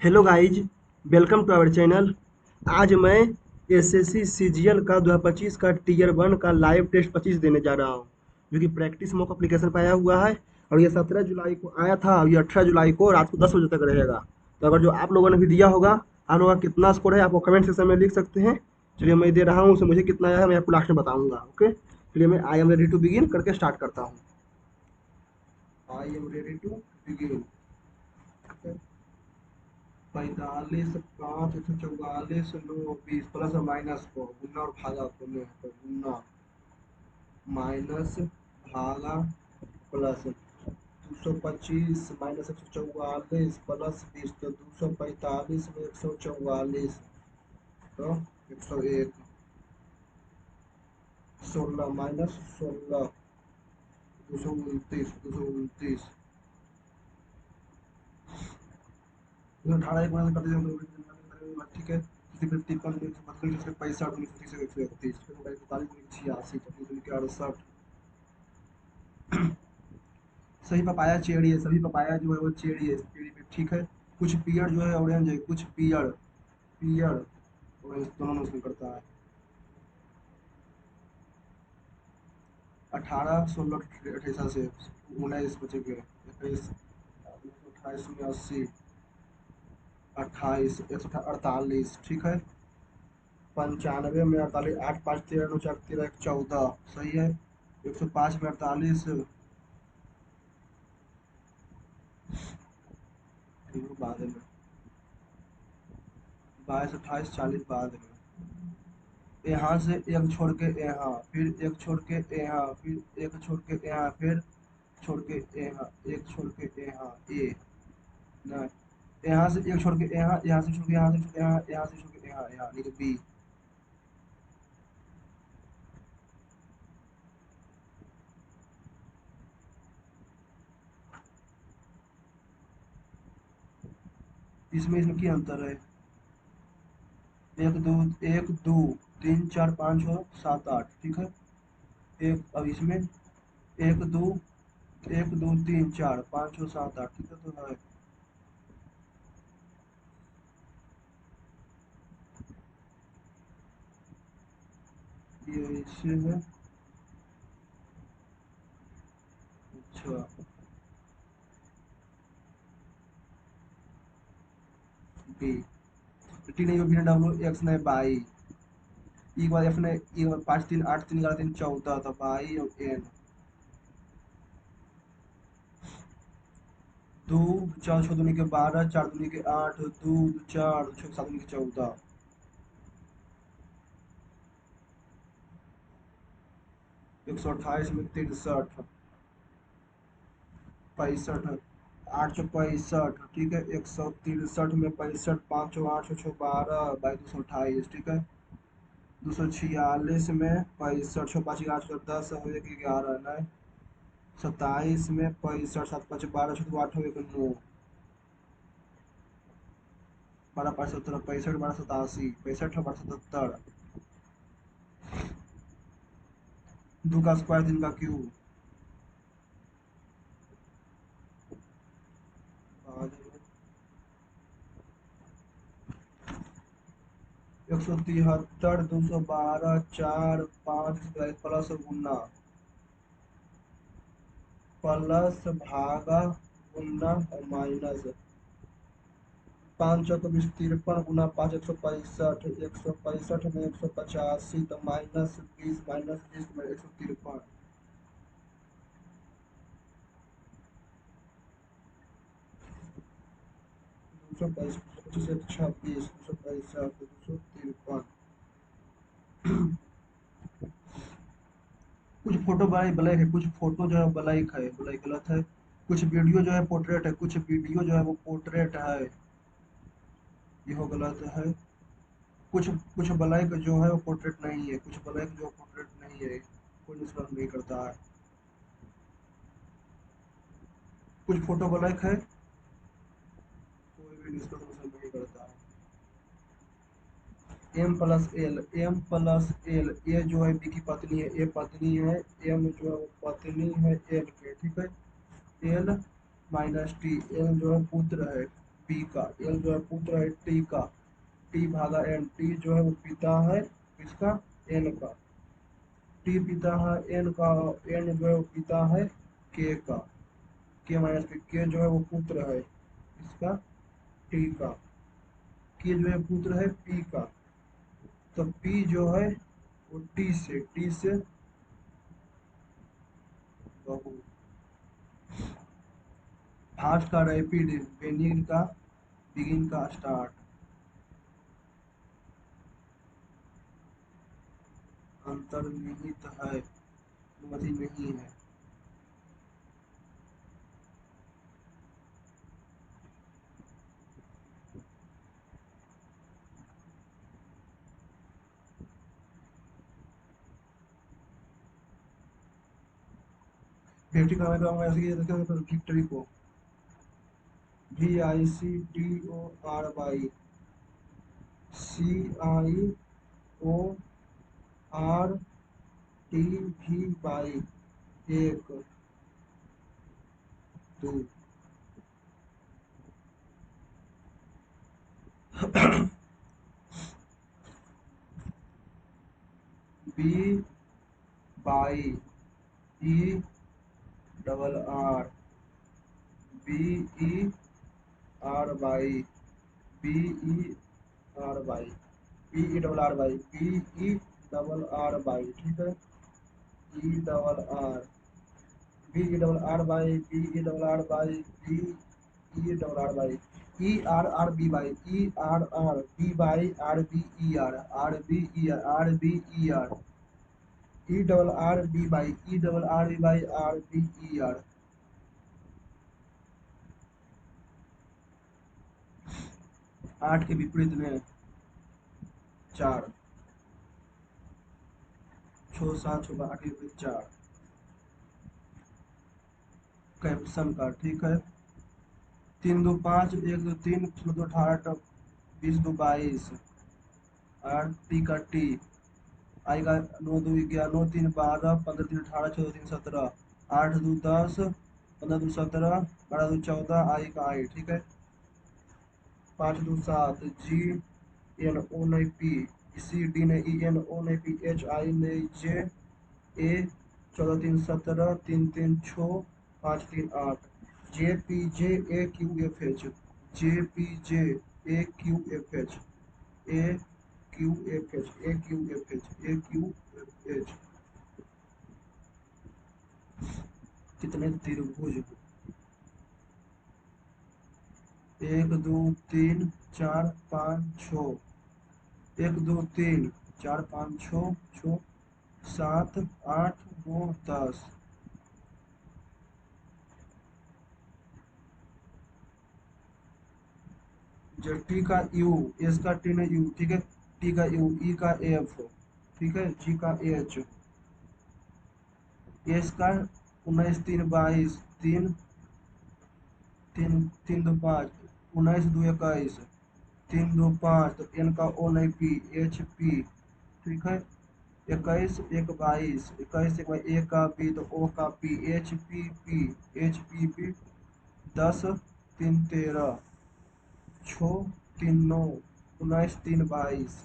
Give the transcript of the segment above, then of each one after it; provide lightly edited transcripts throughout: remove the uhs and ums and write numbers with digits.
Hello guys, welcome to our channel. आज मैं SSC CGL का 2025 का टीयर 1 का लाइव टेस्ट 25 देने जा रहा हूँ, जो कि प्रैक्टिस मॉक एप्लीकेशन पर आया हुआ है। और ये 17 जुलाई को आया था और ये 18 जुलाई को रात को 10 बजे तक रहेगा। तो अगर जो आप लोगों ने भी दिया होगा, आप लोगों का कितना स्कोर है, आप वो कमेंट सेक्शन में लिख सकते हैं। चलिए, मैं दे रहा हूँ, उसमें मुझे कितना आया है मैं आपको लास्ट में बताऊँगा। ओके, चलिए मैं I am ready to begin करके स्टार्ट करता हूँ। I am ready to begin. 45, 5, 144, 9, 20 plus और माइनस को गुना और भागा करने हैं, तो गुना माइनस भागा प्लस 225 माइनस 144 प्लस 20, तो 245 में 144, तो 101, 16 माइनस 16, 229, 229, 18 एक माइनस करते जाओ, ठीक है। फिर 53, 32, 65, 29, 131, फिर 45, 86, 68, सही पपाया चेरी है, सभी पपाया जो है वो चेरी है, चेरी पे ठीक है। कुछ पियर जो है ऑरेंज है, कुछ पियर पियर ऑरेंज दोनों में उसमें करता है। 18, 16, 28 से 19 बचे गए, 21, 28 में 80, 28, 148, ठीक है। 95 में 48, 8, 5, 13, 9, 4, 13, 14, सही है। 105 में 48, बाद में 22, 28, 40 बाद में। यहाँ से एक छोड़ के यहाँ, फिर एक छोड़ के यहाँ, फिर एक छोड़ के यहाँ, फिर छोड़ के यहाँ, एक छोड़ के यहाँ, ए ना, यहाँ से एक छोड़ के यहाँ, यहाँ से छोड़ के यहाँ, से छोड़ के यहाँ, यहाँ से छोड़ के यहाँ, यहाँ नहीं तो बी। इसमें इसमें क्या अंतर है? एक दो, एक दो, 3, 4, 5, 6, 7, 8, ठीक है। एक अब इसमें एक दो, एक दो, 3, 4, 5, 6, 7, 8, ठीक है, तो है। ये इससे है। अच्छा, बी। टी नहीं, बी डब्ल्यू एक्स नहीं बाई। एक बार एफ ने एक बार 5, 3, 8, 3, 11, 3, 14 था बाई और एन। दो, 4, 6 दूनी के 12, 4 दूनी के 8, 2, 4, 6, 7 दूनी के 14, 128 में 63, 65, 865, ठीक है। 163 में 65, 5, 8, 6, 12 बाई 228, ठीक है। 246 में 65, 6, 5, 8, 10 हो, 1, 11 9, 27 में 65, 7, 5, 12, 6, 8 हो, 1, 9, 12, 5, 17, 65, 12, 87, 65, 12, 77, दो का स्क्वायर, तीन का क्यूब, 173, 212, 4, 5, प्लस गुना प्लस भागा गुना और माइनस 5, 24, 53 गुना 5, 165, 165 में 185, तो -20, -20 में 153, 222, 25, 126, 265, 253। कुछ फोटो भाई ब्लैक है, कुछ फोटो जो है ब्लैक है, ब्लैक गलत है। कुछ वीडियो जो है पोर्ट्रेट है, कुछ वीडियो जो है वो पोर्ट्रेट है, यह गलत है। कुछ कुछ ब्लैक जो है वो पोर्ट्रेट नहीं है, कुछ ब्लैक जो पोर्ट्रेट नहीं है, कोई निष्कर्ष नहीं करता है। कुछ फोटो ब्लैक है, कोई भी निष्कर्ष नहीं करता है। M plus L, M plus L, A जो है बी की पत्नी है, ए पत्नी है, एम जो है वो पत्नी है एल के, ठीक है। एल माइनस टी, एल जो है पुत्र है, पी का, एल जो है पुत्र है टी का, टी भागा एन, टी जो है वो पिता है इसका एन का, टी पिता है एन का, एन जो है वो पिता है के का, के माइनस के जो है वो पुत्र है इसका टी का, के जो है पुत्र है पी का, तो पी जो है वो टी से बहु, फास्ट का रैपिड, बेनिंग का बिगिन का स्टार्ट, अंतर्निहित है अनुमति नहीं है। विक्ट्री का मैं कहूँगा ऐसे कि देखो विक्ट्री को VICTORY, CIORTVY, एक दो, BERBERBERY, BERBERY, ठीक है, E double R, B E double R Y, B E double R Y, B E double R Y, E R R B Y, E R B Y, R B E R B E R, E double R B Y, E double R B Y, R B E R. 8 के विपरीत में 4, 6 7 6 8 के विपरीत 4, caption का, ठीक है, 3 2 5 1 2 3 6 2 18 20 2 22, R T का T, आई का 9 2 11 9 3 12 15 3 18 14 3 17, 8 2 10 15 2 17 12 2 14, आई का आई, ठीक है, 5 2 7, जी एन ओ नहीं पी, सी डी ने ई एन ओ नहीं पी, एच आई ने J, A 14 3 17 3 3 6 5 3 8, J P J A Q F H, J P J A Q F H, A Q F H, A Q F H, A Q F H, कितने त्रिभुज, 1 2 3 4 5 6, 1 2 3 4 5 6 6 7 8 9 10, जो T का you, S का T ने you, ठीक है, T का you, ई का एफ, ठीक है, जी का एच, एस का 19 3 22 3 3 3 2 5 19 2 21 3 2 5, तो एन का ओ नहीं पी, एच पी, ठीक है, 21 1 22 21 1 ए का पी, तो ओ का P, H P P, H P P, 10 3 13 6 3 9 19 3 22,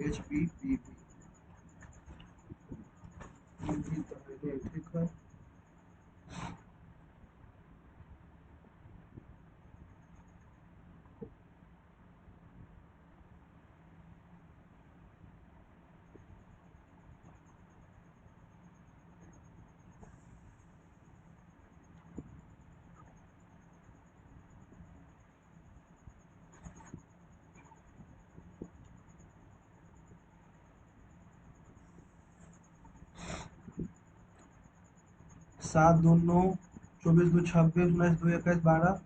H P P P, ठीक है। 7 2 9 24 2 26 19 2 21 12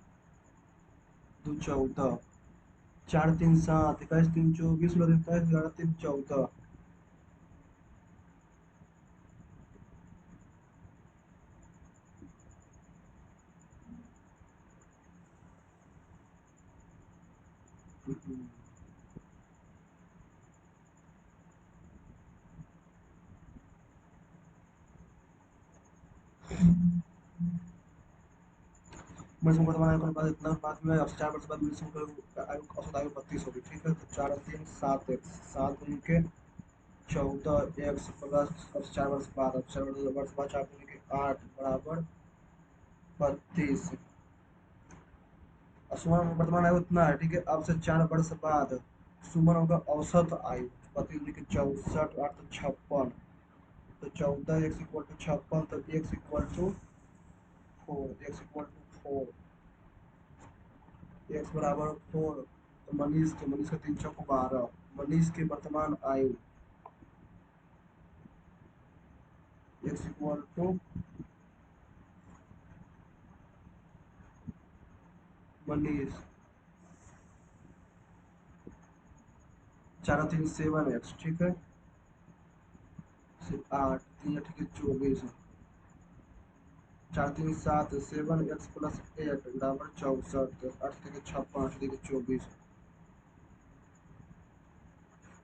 2 14, 4 3 7 21 3 24 16 27 11 3 14, मिर्च मुकदमा आयोग के बाद इतना बाद में अब 4 वर्ष बाद मिर्च मुकदमा आयोग औसत आयु 32 होगी, ठीक है। तो 4 और 3 7 एक्स 7 उनके 14 एक्स प्लस अब 4 वर्ष बाद, अब 4 वर्ष बाद 4 उनके 8 बराबर 32। सुमन वर्तमान आयु उतना है, ठीक है। अब से 4 वर्ष बाद सुमन का औसत आयु 32 के 64 8 तो 56, तो 14 एक्स इक्वल टू 56, तो X equal to 4, X equal to 4, X बराबर 4। तो मनीष के 3 चौक 12, मनीष के वर्तमान आयु X equal to Manish 4 3 7 X, ठीक है। सिर्फ 8 3 ठीक है 24, 4 3 7 7 एक्स प्लस 8 बराबर 64, 8 থেকে 56 8 থেকে 24,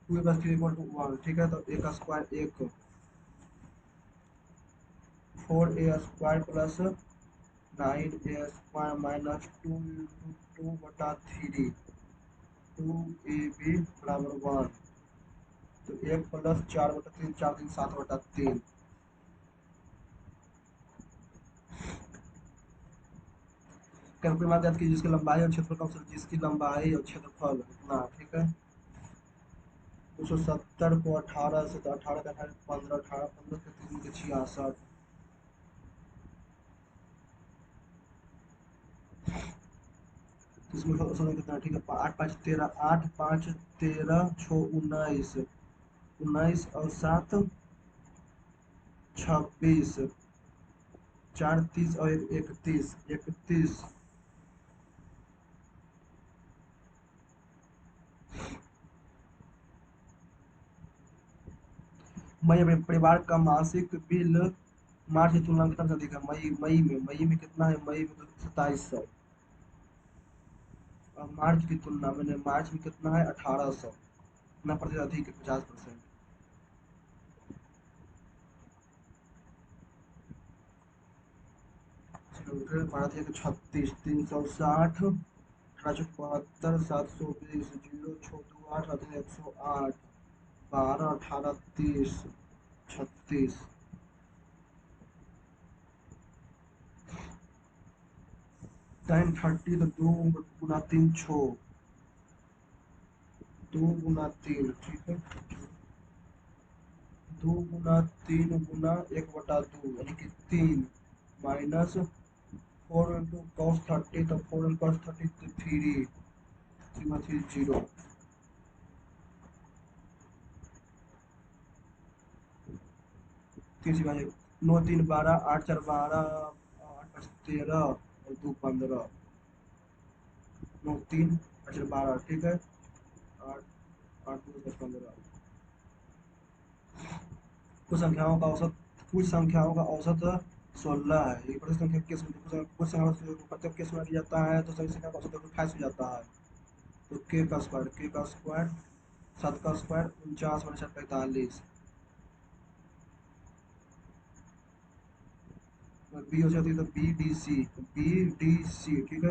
2 प्लस 3 इक्वल टू 1, ठीक है। तो ए का square 1, 4a square plus 9a square minus 2 into 2 बटा 3, 2ab बराबर 1। तो 1 प्लस 4 बटा 3 4 3 7 बटा 3। कैलकुलेट मार्क याद कीजिए जिसकी लंबाई और क्षेत्रफल का औसत, जिसकी लंबाई और क्षेत्रफल इतना, ठीक है। 270 को 18 से, तो 18 का 15 18 15 के 3 के 66, तो इसमें औसत कितना, ठीक है। 8 5 13 8 5 13 6 19 19 और 7 26, 4 30 और 31 31। मई अपने परिवार का मासिक बिल मार्च की तुलना में कितना अधिक है। मई में कितना है, मई में 2700, और मार्च की तुलना में मार्च में कितना है 1800, कितना प्रतिशत अधिक है, 50%। भारत एक 36 360 18 72 720 जीरो 6 2 8 108 12 18 30 36। टेन 30 तो 2 गुना 3 6, 2 गुना 3, ठीक है। 2 गुना 3 गुना 1/2 यानी कि 3 माइनस 4 इंटू कॉस 30, तो 4 इंटू कॉस 30 तो 3 3 0। 3 9 3 12 8 4 12 8 5 13 और 2 15, 9 3 8 4 12, ठीक है। 8 8 2 10 15। कुछ संख्याओं का औसत कुछ संख्याओं का औसत 16 है। ये प्रत्येक संख्या के कुछ संख्या प्रत्येक केस में दिया जाता है, तो सभी संख्या का औसत 28 हो जाता है। तो के का स्क्वायर 7 का स्क्वायर 49 बटा 45, बी हो जाती है तो बी डी सी, ठीक है।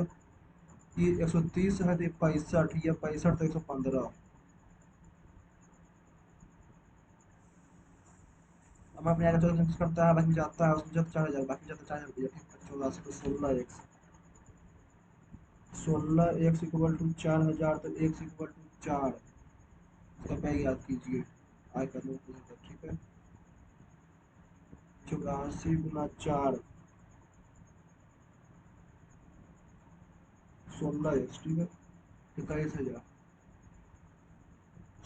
ये 130 है, तो 65, ये 65 तो 115। अब अपने आगे 14 करता है, बाकी जाता है उसमें जब 4000, बाकी जाता है 4000 रुपया, ठीक है। 84 तो 16 एक्स इक्वल टू 4000, तो एक्स इक्वल टू 4, इसका बैग याद कीजिए, आय करने को, ठीक है। 84 गुना 4 16 एक्स, ठीक है। 21,000,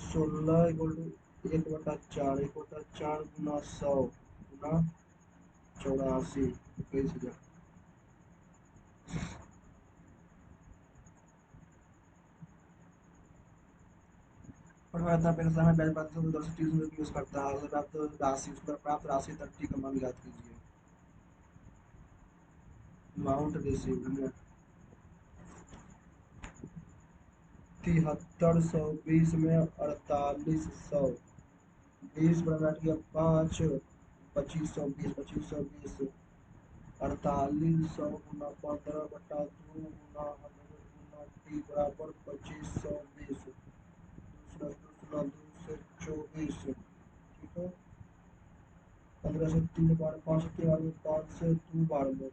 16 इक्वल टू 1/4, 1/4 गुना 100 गुना 84, 21,000। और मैं इतना पैसा है ब्याज प्राप्त उधर से ट्यूशन में यूज करता है, उधर प्राप्त राशि उधर प्राप्त राशि 30 का मान याद कीजिए। अमाउंट रिसीव्ड 7320 में 4800, 20 बना दिया 5, 2520 2520, 4800 गुना 15/2 से 2 बार में,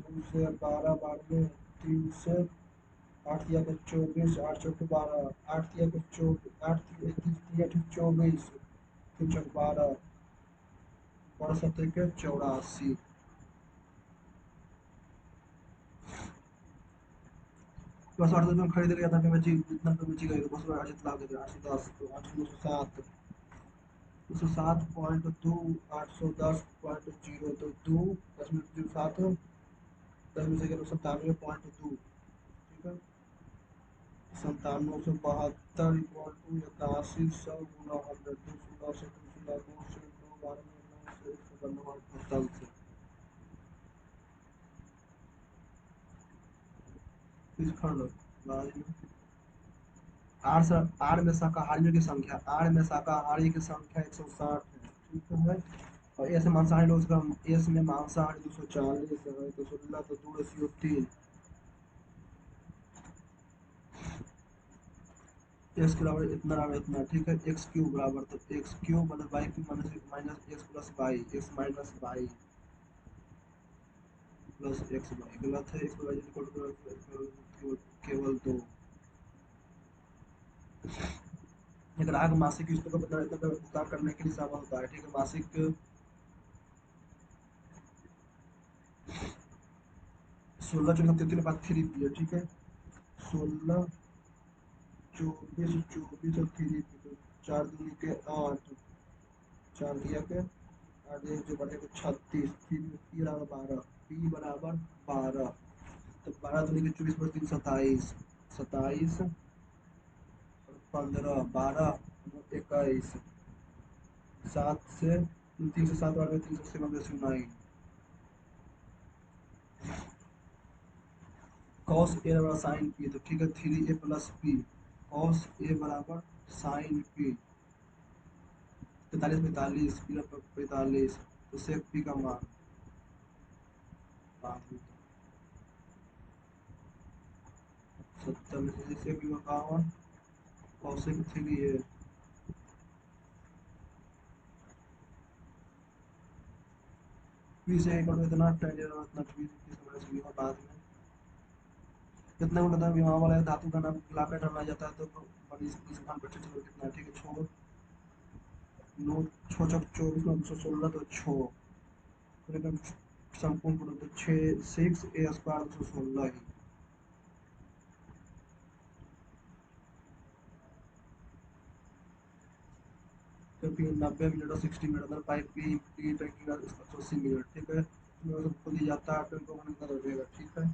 2 से 12 बार में, 3 से 8 तिया के 24, 8 चौके 12, 8 तिया के 24, 8 तिया के 24, 3 चौक 12, 12 सत्ते के 84। बस 8 में खरीद लिया था कि बची इतना पे बची गई तो बस आज इतना दे 810 तो 807, 207.2, 810.0 तो 2 10 में 7, 10 में से 97.2, ठीक है। 97 इक्वल टू 81 100 गुना 100, 2 से 2 से 9 12 में 9 से 192 से इस खंड आर में शाकाहारियों की संख्या, आर में शाकाहारी की संख्या 160 है, ठीक है। और एस में मांसाहारी लोग का, एस में मांसाहारी 240 है, तो 16 तो 2 रेशियो 3, एक्स के बराबर इतना बराबर इतना, ठीक है। एक्स क्यूब बराबर, तो X cube minus Y cube minus X plus Y, x minus Y plus X Y, गलत है। एक्स वाई इक्वल टू केवल 2। ग्राहक मासिक किस्तों का भुगतान करने के लिए सहमत होता है, ठीक है। मासिक 16 24 33 बात 3 पी है, ठीक है। 16 24 24 और 3 पी, तो 4 दूनी के 8, 4 दिया के 8 दिया जो बढ़ेगा 36, 3 पी बराबर 12, पी बराबर 12, तो 12 दूनी के 24 पर 3 27, 27 और 15 12 21, 7 से 3 से 7 बार में 3 से 7 9, कॉस ए बराबर साइन पी, तो ठीक है 3a plus P, cos A बराबर साइन पी, 43 45 पी 45, तो सेक पी का मान बाद में 70 में से सेक पी 51, कॉसेक 3a, पी से इक्वल इतना tan इतना 3 माइनस बी और बाद में कितना गुना था विमा वाला धातु का नाम लाकर डाला जाता है, तो बड़ी इस स्थान पर चलो कितना, ठीक है। छोड़ 9 6 चौक 24 में 216 तो 6 संपूर्ण पूर्ण, तो 6 6 ए स्क्वायर 216 ही, क्योंकि 90 मिनट और 60 मिनट अंदर पाइप की पी टैंकी का 180 मिनट, ठीक है। इसमें सब खुल ही जाता है, तो कितना रहेगा, ठीक है।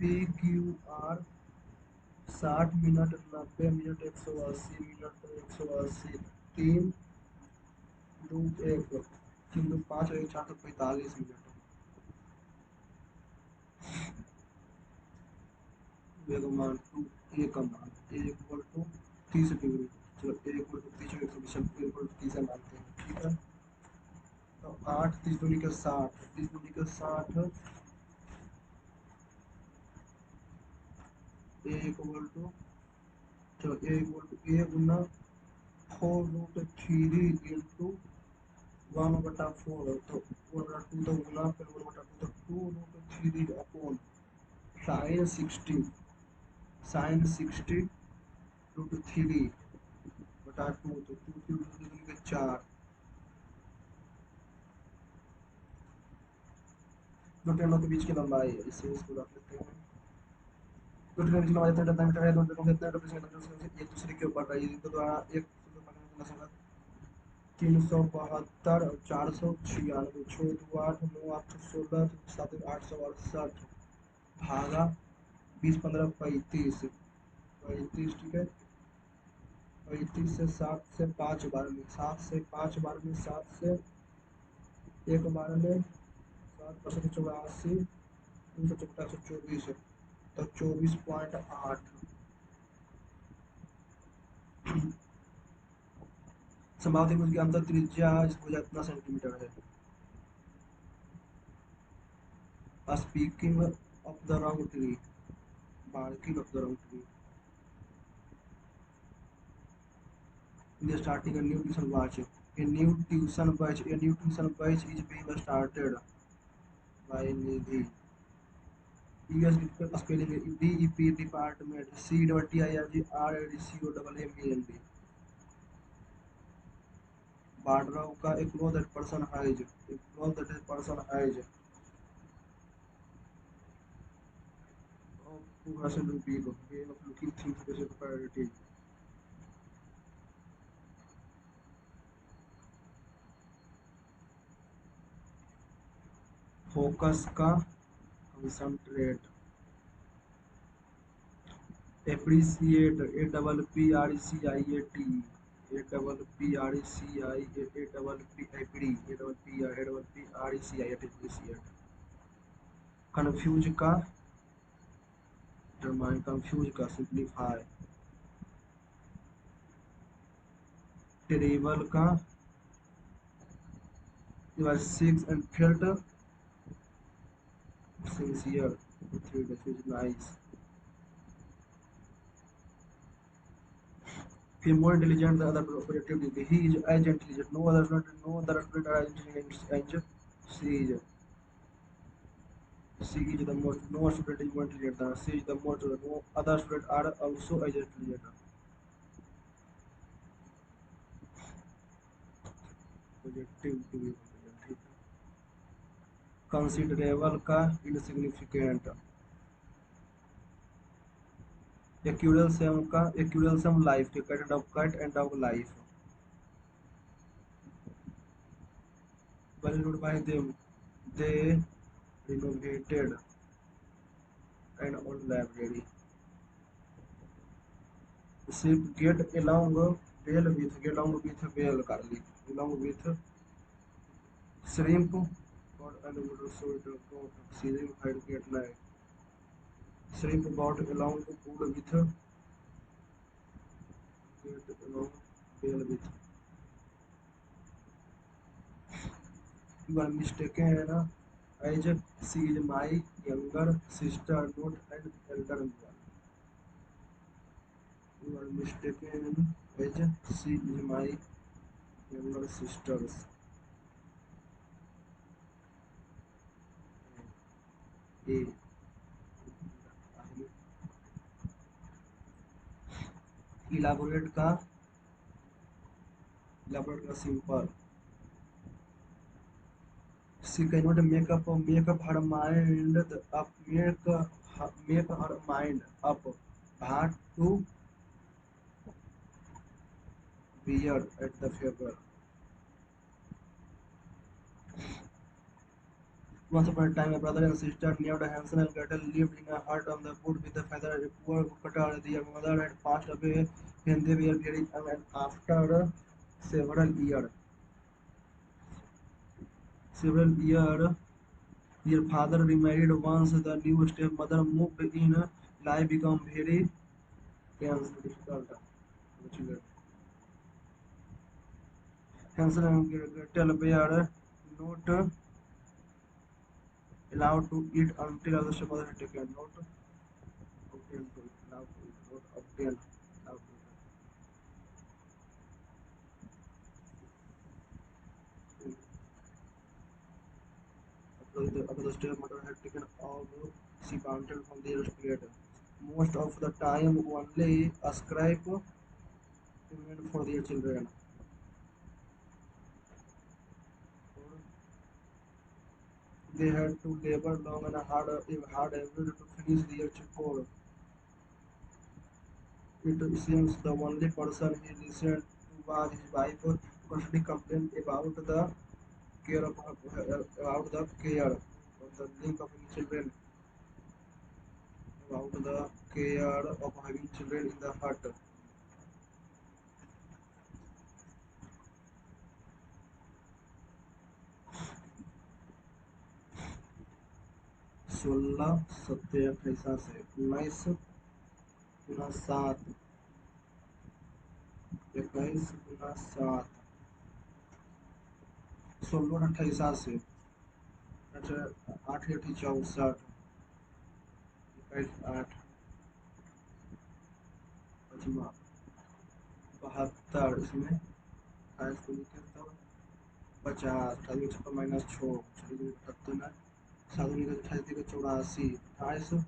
P Q R 60 minute 90 minute 180 minute 180, 3 2 1 3 2 5 1 4 तो 45 मिनट, ए का मान 2, ए का मान ए इक्वल टू 30 डिग्री, चलो A equal to 30 120 A equal to 30 मानते हैं, ठीक है। तो 8 30 दूनी के 60, 30 दूनी के 60, ए इक्वल टू, चलो ए इक्वल टू ए गुना 4√3 इंटू 1/4, तो 1/2 तो गुना फिर 1/2 तो 2√3 अपॉन साइन 60 √3/2, तो 2 3 दूनी के 4, दो ट्रेनों के बीच की लंबाई है, इससे इसको रख लेते हैं। दो ट्रेनों के बीच की लंबाई जितना मीटर है, दो ट्रेनों से इतना एक दूसरे के ऊपर रही है, इनके द्वारा एक 372 और 496, 6 2 8 9 8 16 7 868 भागा 20 15 35, 35, ठीक है। 35 से 7 से 5 बार में, 7 से 5 बार में, 7 से 1 बार में, 7 परसेंट 84, 354 तो 24.8, संभावित त्रिभुज की अंतर त्रिज्या इस भुजा इतना सेंटीमीटर है। Speaking of the wrong tree, barking of the wrong tree, in starting a new mission watch, A new tuition batch is being started by Nidhi. US spelling DEP department CTIRGRADCOMMEND. Badrav का a cloth that person has. A cloth that a person has. Who has to be way of looking things as a priority. Focus का concentrate. Appreciate APPRECIAT. Appreciate. Confuse का determine. Confuse का simplify. Terrible का you are sick and felt sincere. Three that is nice. He more intelligent than other productive. He is as intelligent. No other student are as intelligent as she is. She is the most. No student is more intelligent than she is the most. No other student are also as intelligent. Objective to be intelligent. Considerable का insignificant. Equidism life के cat and dog life. Valued by them, they renovated an old library. Ship get along with whale Carly, along with shrimp, got and would so it got shrimp had get night. Shrimp got along food with get along whale with. You are mistaken. Isaac, she is my younger sister, not an elder one. You are mistaken. Isaac, she is my younger sister. A. Elaborate का simple. She cannot make up her mind up make her mind up but to weird at the fever. Once upon a time, a brother and sister named Hansel and Gretel lived in a hut on the wood with a feather. A poor cutter, their mother had passed away when they were very young, and after several years, their father remarried. Once the new stepmother moved in, life became very tense, difficult. Hansel and Gretel were not allowed to eat until the stepmother had taken not obtained to eat, allowed to eat, not obtained, allowed to eat. After the stepmother had taken all, she wanted from their plate. Most of the time, only a scrap remained for their children. They had to labor long and hard every day to finish their chore. It seems the only person he listened to was his wife, constantly complained about the care of the link of children, about the care of having children in the hut. 16 से 19 गुना 7 21 गुना 7 16 से अच्छा 8 8 64 21 8 पचमा 72 इसमें 28 को लिखे तब 50, 28 minus 6, 78, 7, 84, 28,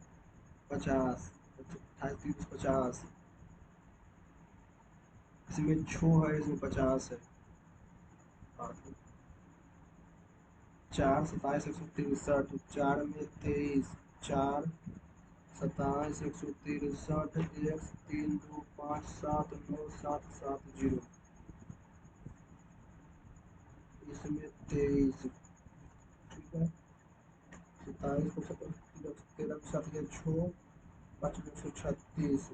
50, 28, इसमें 6 है, इसमें 50 है। 4, 27, 163, 4 में 23, 4, 27, 163, एक 3, 2, 5, 7, 9, 7, 7, 0, इसमें 23, ठीक है। 27 को 13, 7, 6, 5, 136,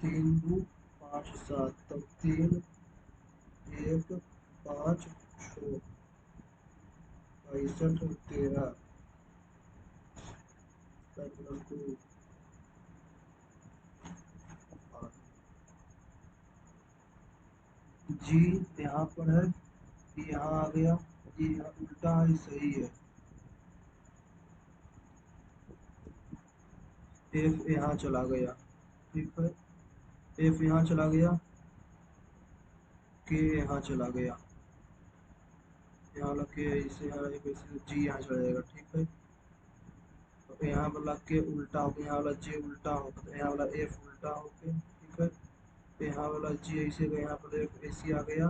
3, 2, 5, 7, तब 3, 1, 5, 6, 65, 13 प्लस 2, जी यहाँ पर है, ये यहाँ आ गया, ये यहाँ उल्टा है, सही है। एफ यहाँ चला गया, ठीक है। एफ यहाँ चला गया, के यहाँ चला गया, यहाँ वाला के ऐसे, यहाँ जी यहाँ चला जाएगा, ठीक है। तो यहाँ वाला के उल्टा होगा, यहाँ वाला जे उल्टा होगा, तो यहाँ वाला एफ उल्टा होगा, ठीक है। तो यहाँ वाला जी ऐसे गया, यहाँ पर एफ ऐसे आ गया,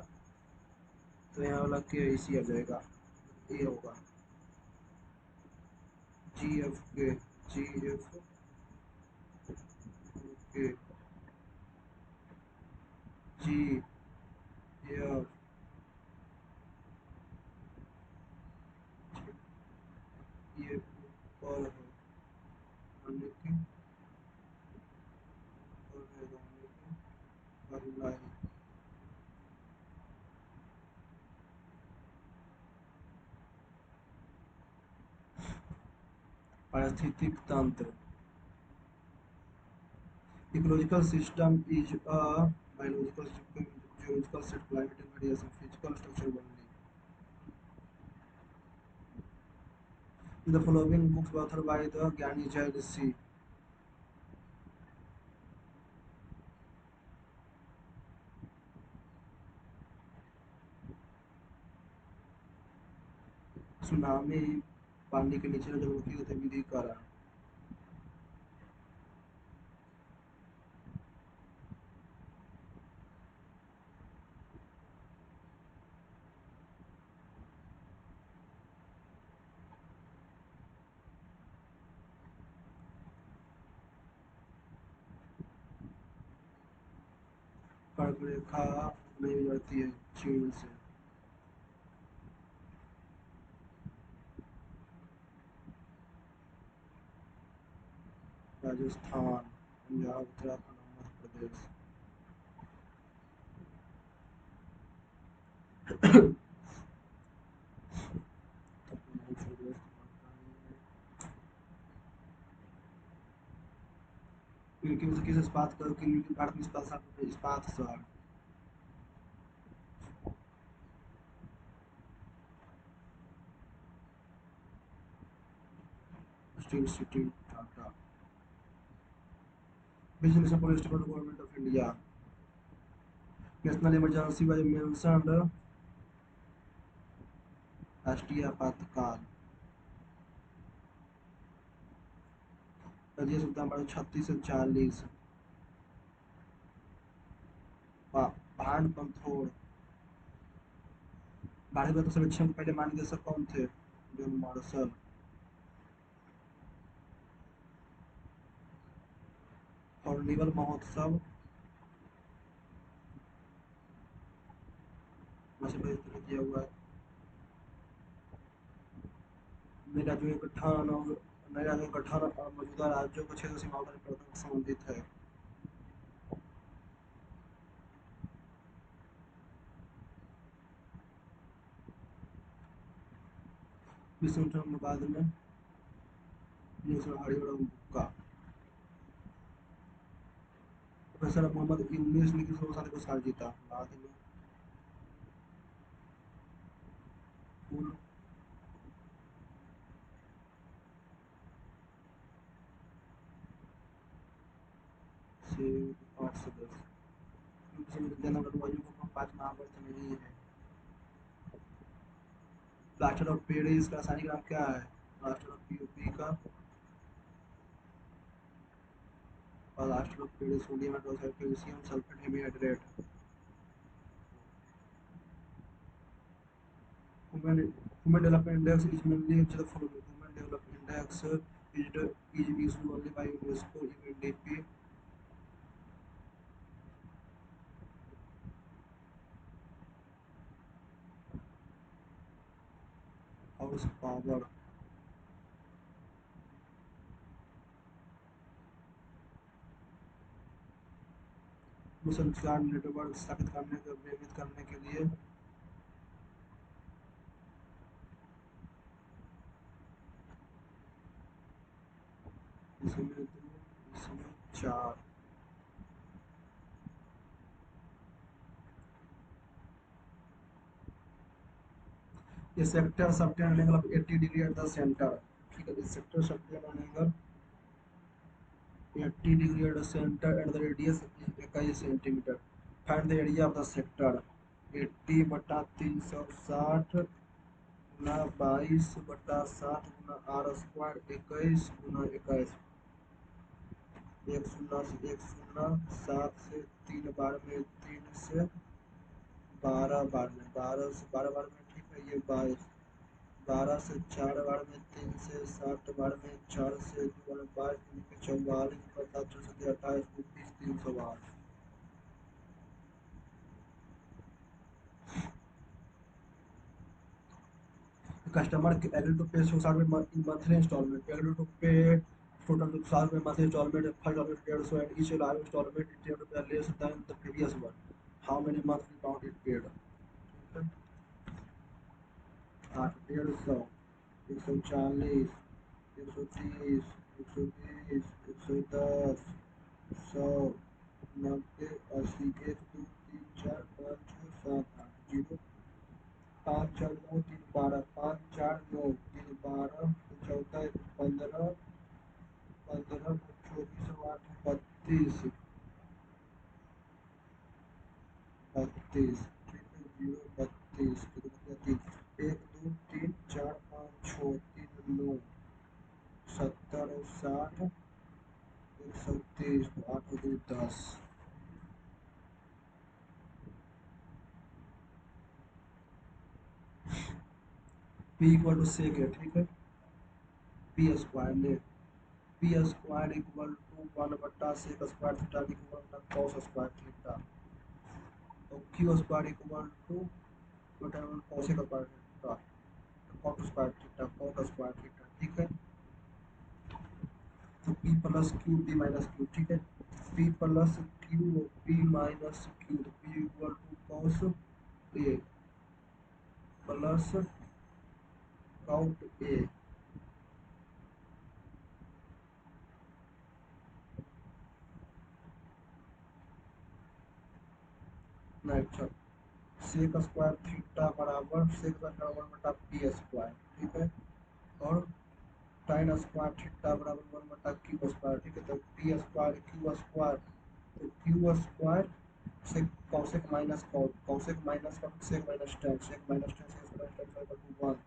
तो यहाँ वाला के ऐसे आ जाएगा, ये होगा जी एफ के, जी एफ के, जी एफ, ये ऊपर है, यानी कि ऊपर है, यानी कि अगला है। पारिस्थितिक तंत्र, ecological system is a biological system, geological set, climatic variation, physical structure only. In the following books were authored by the Gyani Jain C. Tsunami, पानी के नीचे जलवायु गतिविधि कारण। कर्क रेखा नहीं गुजरती है चीन से। राजस्थान, पंजाब, उत्तराखंड, मध्य प्रदेश। किस इस्पात कर भारत में इस्पात शहर, steel city, Tata. Business for government of India, national emergency was mentioned, राष्ट्रीय आपातकाल। राज्य सुल्तान बाड़े 36 से 40। भांड पंथोड़, भारत का सर्वेक्षण के पहले महानिदेशक कौन थे? John Marshall. कार्निवल महोत्सव किया हुआ है। नए राज्यों के गठन और नए राज्यों का गठन और मौजूदा राज्यों को क्षेत्र सीमाओं का परिवर्तन संबंधित है। विश्व युद्ध के बाद में हरिहर बुक्का। प्रोफेसर मोहम्मद यूनुस ने किस साल को साल जीता? बाद में कुल से 8 से 10। जन पाँच महावर्त में ही है। प्लास्टर ऑफ पेरिस का रासायनिक नाम क्या है? प्लास्टर ऑफ पीओपी का plaster of Paris sodium hydroxide calcium sulphate hemihydrate. Human Development Index is mainly the following. Human Development Index is issued only by UNESCO UNDP. Horsepower. दूरसंचार network स्थापित करने के लिए इसमें दो, इसमें चार। ये sector subtend angle of 80 degree at the centre. ठीक है, इस sector subtend angle 80 degree at the centre and the radius 21 centimetre. Find the area of the sector. 80 बटा 360 गुना 22 बटा 7 गुना आर स्क्वायर 21 गुना 21। एक शून्य से एक शून्य, 7 से 3 बार में, 3 से 12 बार में, 12 से 12 बार में। ठीक है, ये 22। 12 से 4 बार में, 3 से 7 बार में, 4 से 2 बार में, 44 बटा 4 28 29 308। कस्टमर एग्री टू पे 100 में monthly instalment, agree to pay total 100 में monthly instalment, first instalment 150 and each live instalment is ₹10 less than the previous one. How many monthly amount it paid? 8, 150, 140, 130, 120, 110, 100, 90, 80, 1 2 3 4 5 6 7 8 0 5 4 9 3 12 5 4 9 3 12 14 15 15 24 8 32 32। ठीक है, 0 32 3 1 2 3 4 5 6 3 9 70 60 130 8 2 10। पी इक्वल टू सेक है। ठीक है, P square ने P square equal to 1 बटा sec square theta equal to cos square theta और Q square equal to बटा cos square theta cot square theta cot square theta. ठीक है, तो P plus Q P minus Q. ठीक है, P plus Q P minus Q, तो P equal to cos A plus cot A. अच्छा, sec square theta बराबर sec square one बटा P square. ठीक है, और टाइन स्क्वायर थीटा बराबर 1 बटा क्यू स्क्वायर। ठीक है, तो पी स्क्वायर क्यू स्क्वायर, तो क्यू स्क्वायर से cosec minus cot, cosec minus cot, sec minus tan, sec minus tan, sec minus tan equal to 1।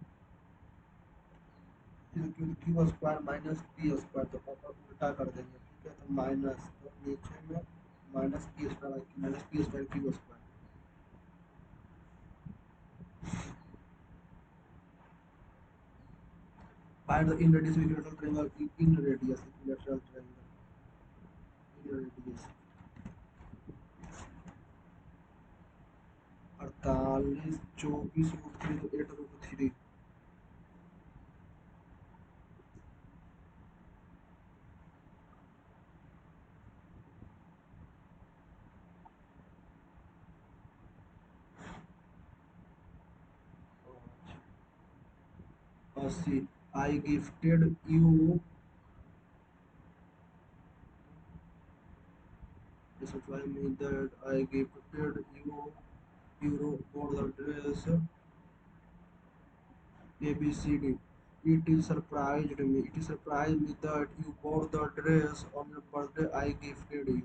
Q square minus p square, तो ऊपर उल्टा कर देंगे। ठीक है, तो माइनस, तो नीचे में minus p square q square. Find the in radius equilateral triangle, in radius equilateral triangle, in radius 48 24 √3 8 √3। See, I gifted you. Specify me that I gifted you euro for the dress ABCD. It surprised me. It surprised me that you bought the dress on your birthday. I gifted you.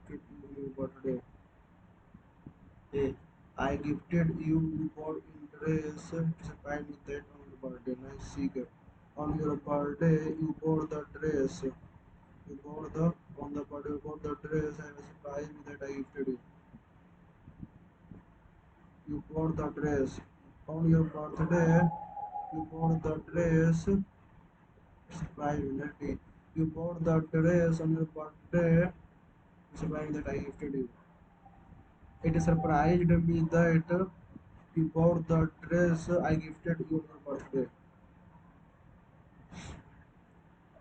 gifted you on your birthday? A. I gifted you for interest to spend with that on your birthday. Nice. C. On your birthday, you bought the dress. You bought the on the birthday you bought the dress. I was surprised that I gifted you. You bought the dress on your birthday. You bought the dress. Surprised me that day. You bought the dress on your birthday. Surprised that I gifted you. It surprised me that you bought the dress I gifted you on your birthday.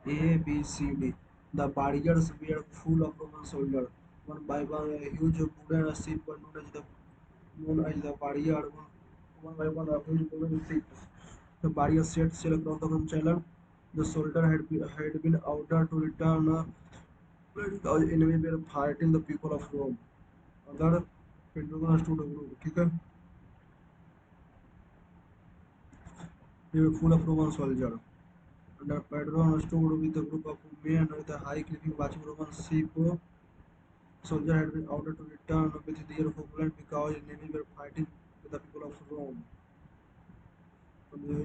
A, B, C, D. The barriers were full of Roman soldiers. One by one, a huge wooden ship known as the barrier. One by one, a huge wooden ship. The barrier set sail across the Roman channel. The soldier had been ordered to return because enemy were fighting the people of Rome. Other Pentagon stood a group. ठीक है? They were full of Roman soldiers. The Pedron stood with a group of men with a high cliffing watching Roman ship. Soldiers had been ordered to return with their homeland because enemy were fighting with the people of Rome. From the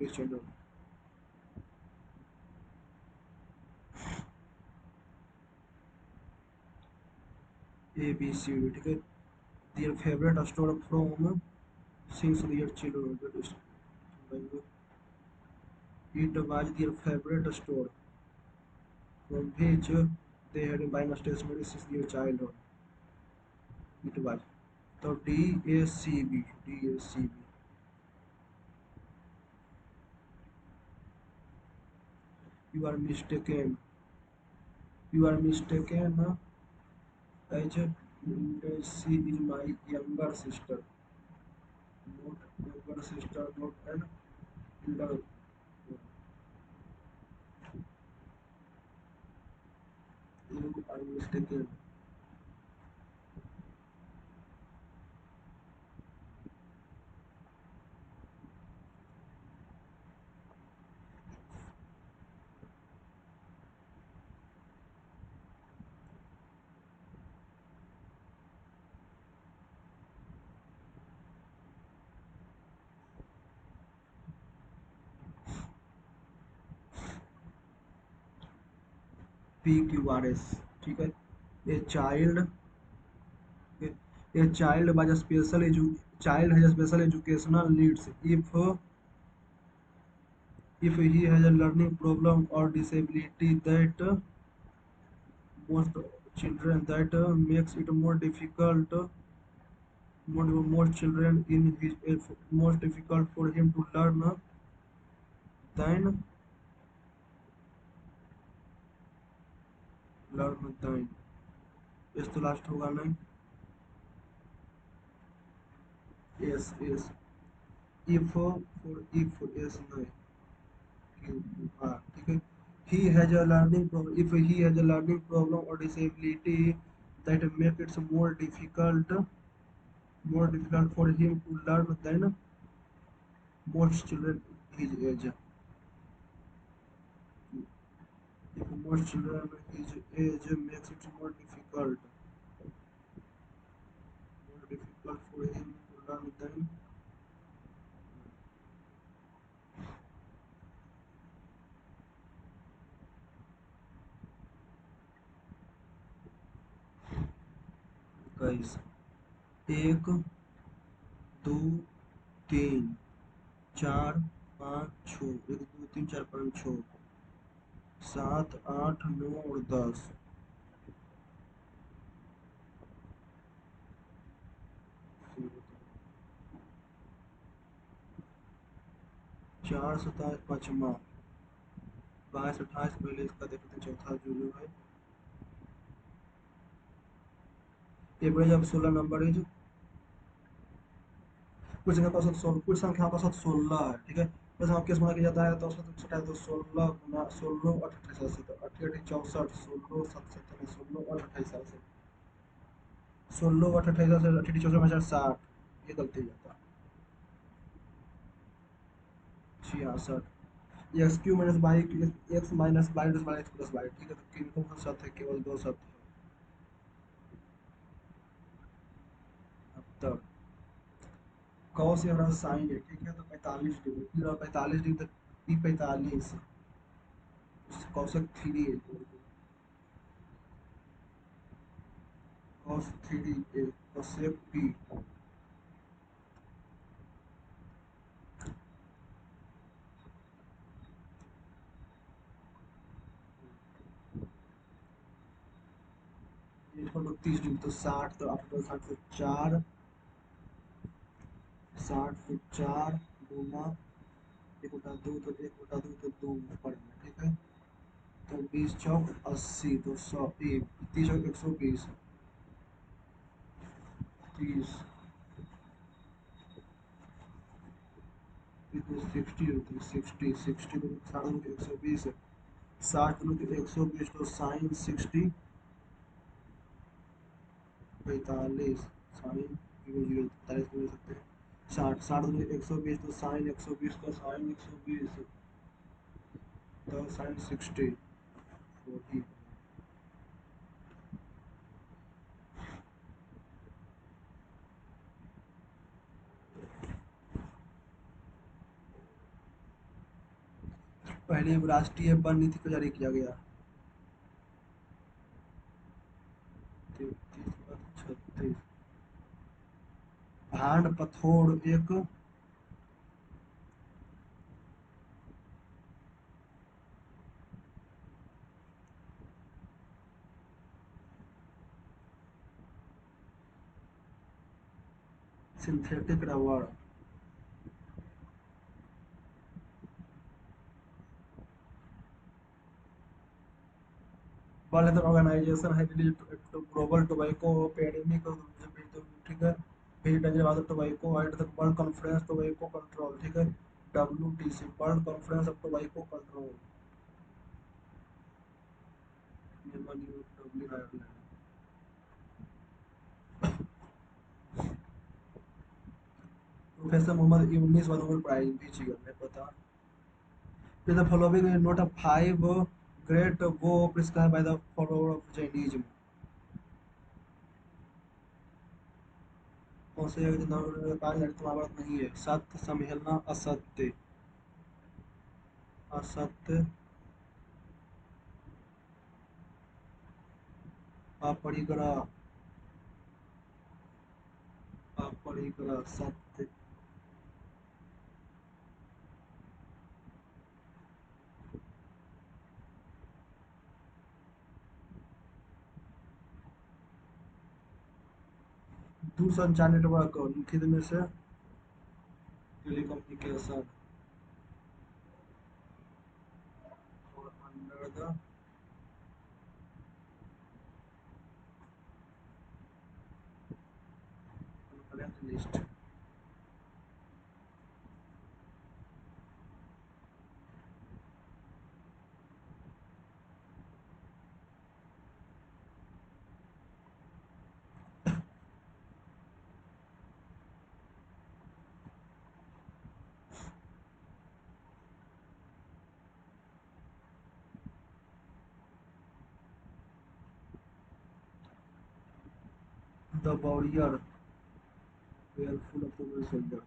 English channel. A B C D ठीक है their favorite store from since their childhood. It was their favorite store from which they had been buying stationery since their childhood. It was. So DACB. You are mistaken. You are mistaken. As she is my younger sister, not younger sister, not an elder. You are mistaken. PQRS. ठीक है. A child. A child was a child has special educational needs if he has a learning problem or disability that most children that makes it more difficult most children in his most difficult for him to learn than इस तो last होगा नहीं. Yes if for if yes नहीं हाँ ठीक है. He has a learning problem if he has a learning problem or disability that make it more difficult for him to learn than most children his age. If most children his age makes it more difficult for him to learn than guys. एक दो तीन चार पाँच छः एक दो तीन चार पाँच छः सात आठ नौ और 10. 4 27 5वां 22 28 पहले इसका देखते हैं चौथा जो है एवरेज ऑफ 16 नंबर है जो कुछ संख्या का साथ 16 है. ठीक है. बस हम केस बना के जाता है तो उसका तो 16 से तो 88 64 16 7 17 16 और 28 16 और 28 से 88 64 में 60 ये गलती हो जाता है. 66 x q minus y x minus Y plus y. ठीक है. तो कीमतों का शब्द है केवल दो शब्द है. कॉस या साइन है, ठीक है, तो 45 डिग्री, फिर 45 डिग्री तक पी 45, कॉसेक थ्री है, cos three a, cosec p, equal to 30 degree, तो 60, तो आपको 60 से 4, 60 से 4 गुना 1/2, तो 1/2 तो 2 ऊपर में, ठीक है, तो 20 चौक 80, तो 100, 30 120, 30, 60 होती है, 60 को 60 120 है, 60 तो 120, तो साइन 60 45, साइन 0 0 45 को ले सकते हैं, 60 120, तो साइन 120, तो साइन 120, तो साइन 60 40। पहले राष्ट्रीय वन नीति को जारी किया गया, 33 36, भांड पथोड़ एक synthetic rubber, world health organisation है ग्लोबल टोबैको एपिडेमिक, ठीक है, फिर danger tobacco at the world conference tobacco control, ठीक है, WTC world conference of tobacco control, Dublin Ireland. Professor Mohammad Yunus व नोबेल प्राइज भी चाहिए हमें पता। In the following is not a five great go prescribed by the follower of Jainism. कौन से पांच लड़के महाभारत नहीं है, सत्य सम्मेलना असत्य, असत्य, अपरिग्रह, अपरिग्रह सत्य, दूरसंचार नेटवर्क निम्नलिखित में से टेलीकम्युनिकेशन और under the current list. The warrior were full of women soldier.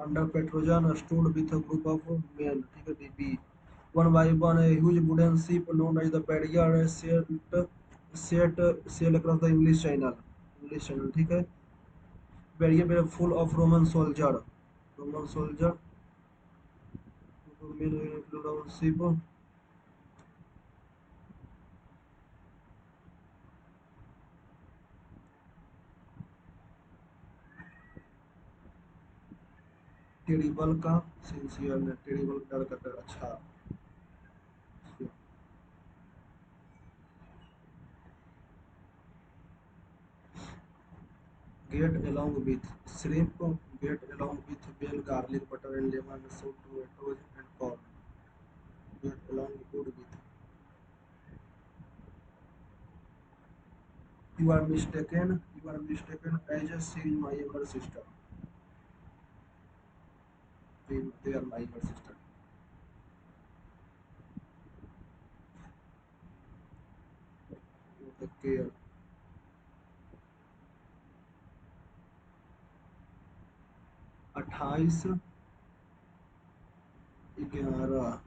Under Petrojan stood with a group of men, ठीक है, DB. One by one, a huge wooden ship known as the barrier set sail across the English Channel. English Channel, ठीक है. Barrier were full of Roman soldier. Roman soldier. Men around ship. Terrible का sincere ने terrible डर का डर। अच्छा, get along with shrimp, get along with bell, garlic, butter and lemon, salt, tomatoes and corn. Get along good with. You are mistaken. You are mistaken. I just see my younger sister. They are my younger sister. The care. 28, 11,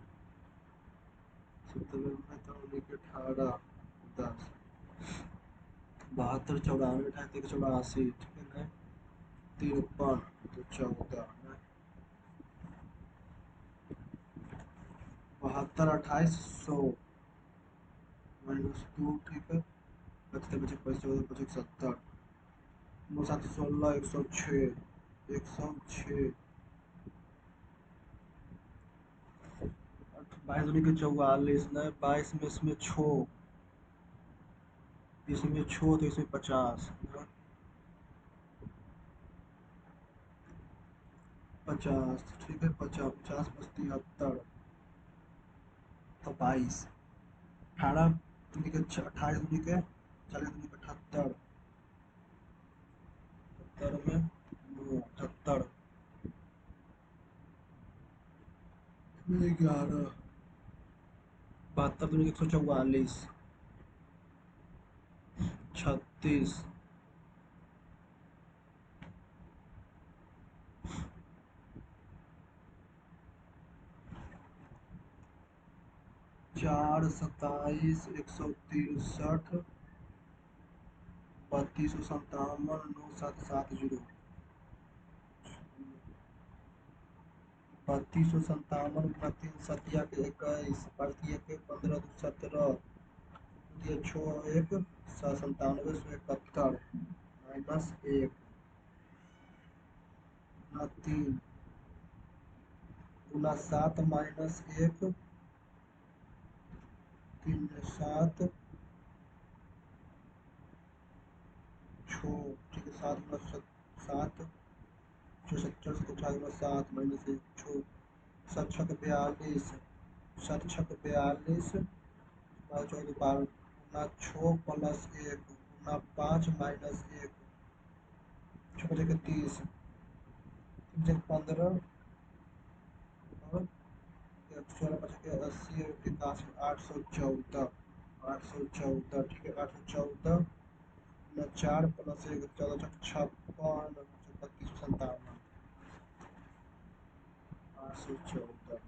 17 में तो 18, 10, 72, 94, 88, 84, ठीक है, 53, तो 14, 72, 28, 100 -2, ठीक है, बचते बचे 14, 25, 70, 9, 7, 16, 106, 106, 22 दूनी के 44, 22 में इसमें छो, इसमें छो तो इसमें 50, 50, ठीक है, 50, 50 + 73, तो 22, 18 दूनी के 28 दूनी के 40 दूनी के 78, 70 में 9, 78 में 11, 72 दूनी के 144, 36, 4, 27, 163, 3257, 9770, 3257 × 3 सतिया के 21, बढ़ती के 15, 2, 17, ये 6, 1, 97, 171, -1, गुना 3, गुना 7, -1, 3 में 7, 6, ठीक है, 7 गुना 7, 74 से 7 -1, 6, 7 छक 42, 7 छक 42, 14, 12, गुना 6 + 1, गुना 5 -1, 6 बजे 30, 3 15, और 16 बजे 80, 81, 814, 814, ठीक है, 814, 4 + 1, 14, 56, 3257, 814,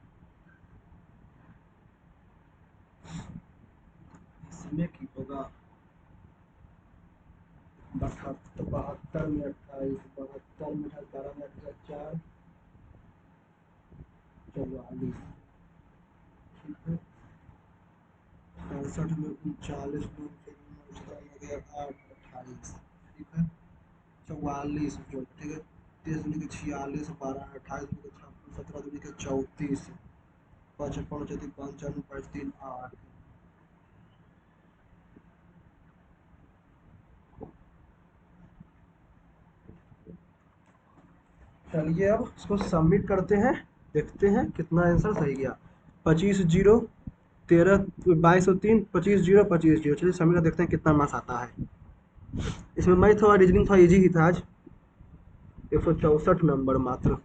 इसमें की होगा 72 में 28, 72 में 12 में 4, 44, ठीक है, 67 में 39, 8, 28, ठीक है, 44 जो, ठीक है, 23 दूनी के 46, 12, 28 दूनी के 56, 17 दूनी के 34, 55, 34, 55, 53, 8, चलिए अब इसको सबमिट करते हैं, देखते हैं कितना आंसर सही गया। 25, 0, 13, 22 और 3, 25, 0, 25, 0, चलिए सबमिट कर देखते हैं कितना मार्क्स आता है। इसमें मैथ और रीजनिंग थोड़ा इजी ही था आज, 164 नंबर मात्र।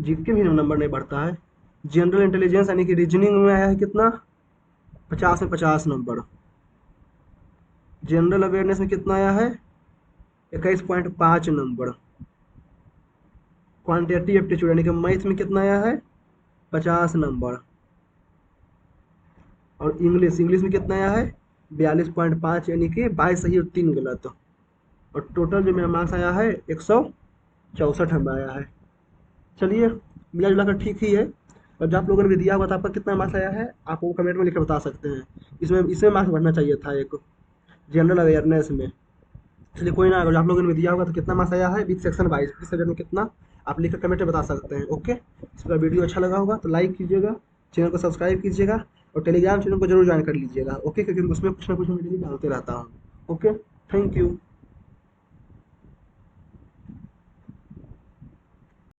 जीके भी नंबर नहीं बढ़ता है। जनरल इंटेलिजेंस यानी कि रीजनिंग में आया है कितना, 50 में 50 नंबर। जनरल अवेयरनेस में कितना आया है, 21.5 नंबर। क्वांटिटेटिव एप्टीट्यूड यानी कि मैथ में कितना आया है, 50 नंबर। और इंग्लिश में कितना आया है, 42.5, यानी कि 22 सही और 3 गलत। और टोटल जो मेरा मार्क्स आया है 164 हमें आया है। चलिए मिला जुला कर ठीक ही है। और जो आप लोगों ने भी दिया हुआ था आपका कितना मार्क्स आया है, आप वो कमेंट में लिखकर बता सकते हैं। इसमें इसमें मार्क्स बढ़ना चाहिए था एक जनरल अवेयरनेस में। चलिए कोई ना, अगर आप लोगों ने भी दिया होगा तो कितना मार्क्स आया है विद सेक्शन वाइज, किस सब्जेक्ट में कितना आप लिखकर कमेंट में बता सकते हैं। ओके, इसका वीडियो अच्छा लगा होगा तो लाइक कीजिएगा, चैनल को सब्सक्राइब कीजिएगा और टेलीग्राम चैनल को जरूर ज्वाइन कर लीजिएगा। ओके, क्योंकि उसमें कुछ ना कुछ मैं डेली डालते रहता हूँ। Okay, thank you.